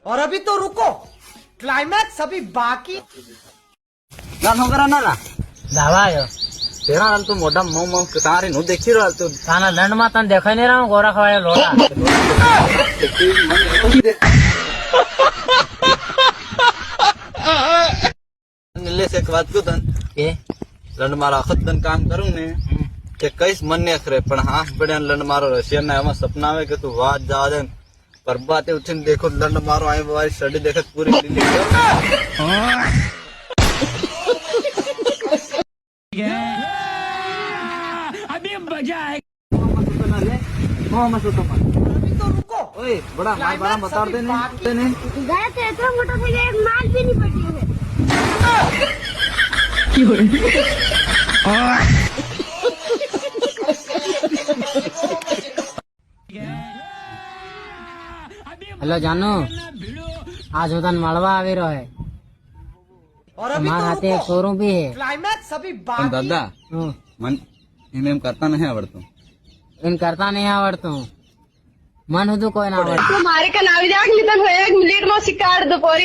और अभी तो रुको, क्लाइमैक्स अभी बाकी। ના છોકરા ના લાવા આવ્યો તેના હાલ તું મોઢા મમ તારી નું દેખી રહ્યો તું તાના દંડમાં તને દેખાઈ નહીં રહ્યો ગોરા ખવાય લોડા નિલેશ એક વાત કહું તને કે લંડ મારા આખત તને કામ કરું ને કે કઈશ મન ને ખરે પણ હાથ પડ્યા લંડ મારો રશિયન ના એમાં સપના આવે કે તું વાત જવા દે પરબાતે ઉઠીને દેખો લંડ મારો આવી મારી સ્ટડી દેખત પૂરી કરી લીધી अभी मजा है अभी तो रुको, ओए बड़ा मार बड़ा बता दे ने गया तो इतना मोटा था कि एक माल भी नहीं पड़ी है। हेलो जानू आज હું તને મળવા આવી રહ્યો હે और अभी મારા तो હાથે એક रुको, શોરૂમ બી હે क्लाइमैक्स अभी પણ बाकी। દાદા હું મન એમ કરતા નહીં આવડતું એને કરતા નહીં આવડતું મન હતું કોઈ ના આવડતું મારે का नावी जाग निकल होया एक मिनट में शिकार दोपहर